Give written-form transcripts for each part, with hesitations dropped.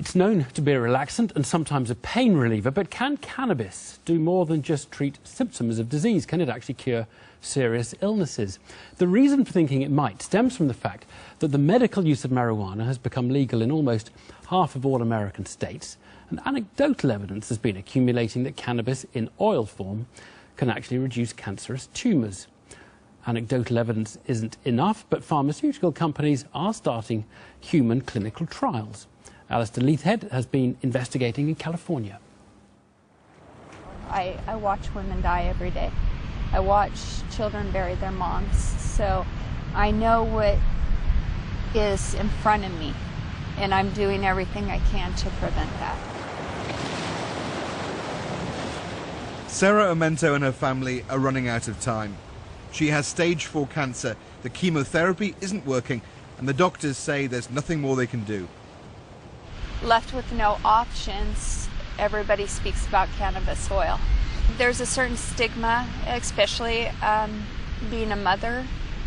It's known to be a relaxant and sometimes a pain reliever, but can cannabis do more than just treat symptoms of disease? Can it actually cure serious illnesses? The reason for thinking it might stems from the fact that the medical use of marijuana has become legal in almost half of all American states, and anecdotal evidence has been accumulating that cannabis in oil form can actually reduce cancerous tumors. Anecdotal evidence isn't enough, but pharmaceutical companies are starting human clinical trials. Alistair Leithhead has been investigating in California. I watch women die every day. I watch children bury their moms. So I know what is in front of me, and I'm doing everything I can to prevent that. Sarah Omento and her family are running out of time. She has stage 4 cancer, the chemotherapy isn't working, and the doctors say there's nothing more they can do. Left with no options, everybody speaks about cannabis oil. There's a certain stigma, especially being a mother,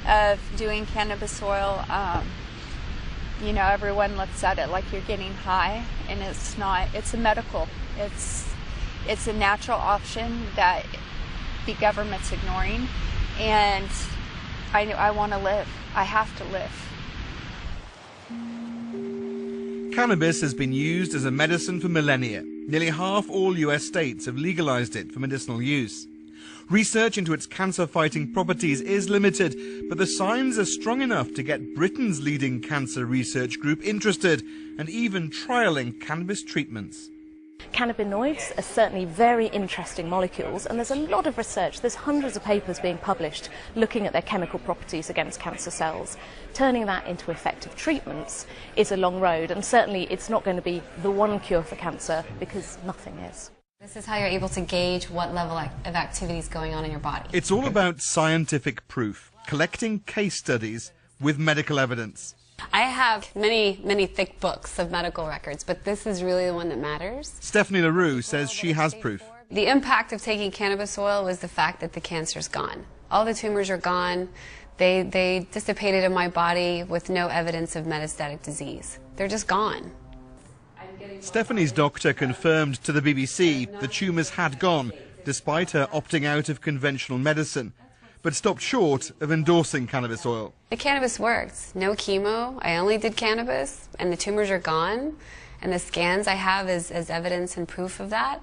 of doing cannabis oil. You know, everyone looks at it like you're getting high, and it's not. It's a medical. It's a natural option that the government's ignoring, and I want to live. I have to live. Cannabis has been used as a medicine for millennia. Nearly half all US states have legalized it for medicinal use. Research into its cancer-fighting properties is limited, but the signs are strong enough to get Britain's leading cancer research group interested and even trialling cannabis treatments. Cannabinoids are certainly very interesting molecules, and there's a lot of research. There's hundreds of papers being published looking at their chemical properties against cancer cells. Turning that into effective treatments is a long road, and certainly it's not going to be the one cure for cancer, because nothing is. This is how you're able to gauge what level of activity is going on in your body. It's all about scientific proof, collecting case studies with medical evidence. I have many thick books of medical records, but this is really the one that matters. Stephanie LaRue says she has proof. The impact of taking cannabis oil was the fact that the cancer's gone. All the tumors are gone. They dissipated in my body with no evidence of metastatic disease. They're just gone. Stephanie's doctor confirmed to the BBC the tumours had gone, despite her opting out of conventional medicine, but stopped short of endorsing cannabis oil. The cannabis worked. No chemo. I only did cannabis, and the tumors are gone. And the scans I have as evidence and proof of that.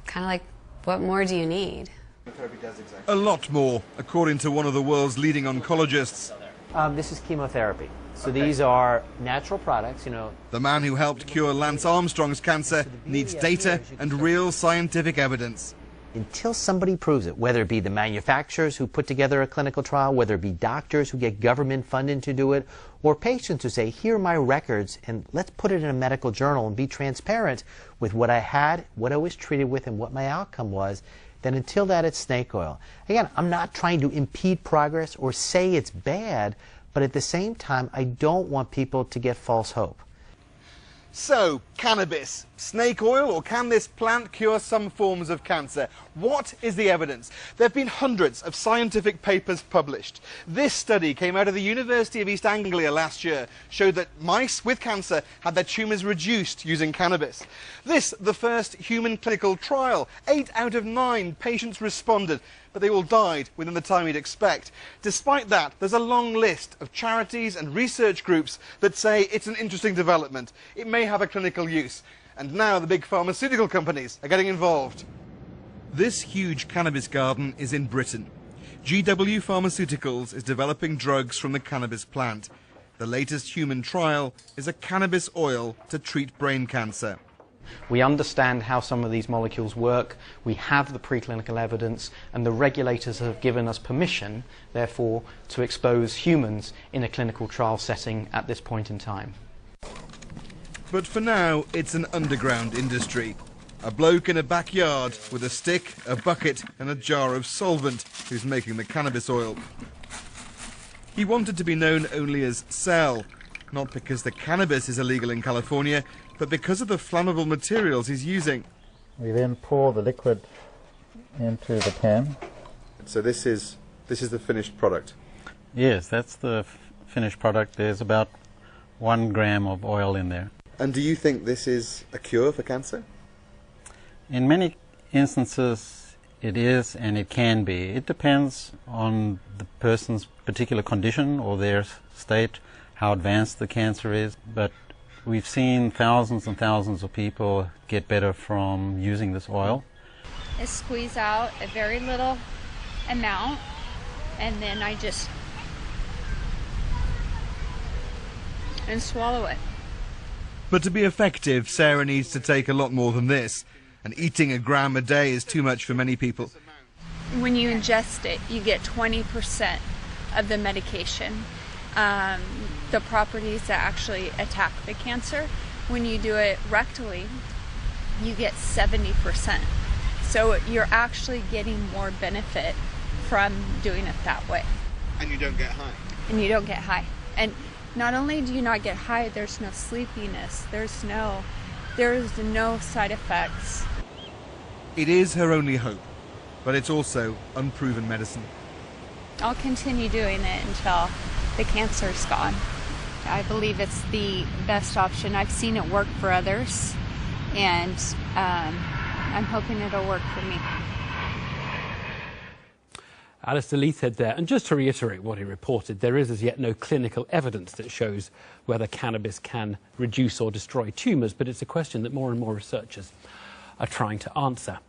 Kind of like, what more do you need? A lot more, according to one of the world's leading oncologists. This is chemotherapy. So these are natural products, you know. The man who helped cure Lance Armstrong's cancer needs data and real scientific evidence. Until somebody proves it, whether it be the manufacturers who put together a clinical trial, whether it be doctors who get government funding to do it, or patients who say, here are my records, and let's put it in a medical journal and be transparent with what I had, what I was treated with, and what my outcome was, then until that, it's snake oil. Again, I'm not trying to impede progress or say it's bad, but at the same time, I don't want people to get false hope. So, cannabis, snake oil, or can this plant cure some forms of cancer? What is the evidence? There have been hundreds of scientific papers published. This study came out of the University of East Anglia last year, showed that mice with cancer had their tumours reduced using cannabis. This, the first human clinical trial. 8 out of 9 patients responded, but they all died within the time you'd expect. Despite that, there's a long list of charities and research groups that say it's an interesting development. It may have a clinical use. And now the big pharmaceutical companies are getting involved. This huge cannabis garden is in Britain. GW Pharmaceuticals is developing drugs from the cannabis plant. The latest human trial is a cannabis oil to treat brain cancer. We understand how some of these molecules work, we have the preclinical evidence, and the regulators have given us permission, therefore, to expose humans in a clinical trial setting at this point in time. But for now, it's an underground industry. A bloke in a backyard with a stick, a bucket and a jar of solvent who's making the cannabis oil. He wanted to be known only as Cell, not because the cannabis is illegal in California, but because of the flammable materials he's using. We then pour the liquid into the pan. So this is the finished product? Yes, that's the finished product. There's about 1 gram of oil in there. And do you think this is a cure for cancer? In many instances, it is and it can be. It depends on the person's particular condition or their state, how advanced the cancer is. But we've seen thousands and thousands of people get better from using this oil. I squeeze out a very little amount, and then I just swallow it. But to be effective, Sarah needs to take a lot more than this, and eating a gram a day is too much for many people. When you ingest it, you get 20% of the medication, the properties that actually attack the cancer. When you do it rectally, you get 70%. So you're actually getting more benefit from doing it that way. And you don't get high. And you don't get high. And not only do you not get high, there's no sleepiness, there's no side effects. It is her only hope, but it's also unproven medicine. I'll continue doing it until the cancer's gone. I believe it's the best option. I've seen it work for others, and I'm hoping it'll work for me. Alistair Leithhead there. And just to reiterate what he reported, there is as yet no clinical evidence that shows whether cannabis can reduce or destroy tumours, but it's a question that more and more researchers are trying to answer.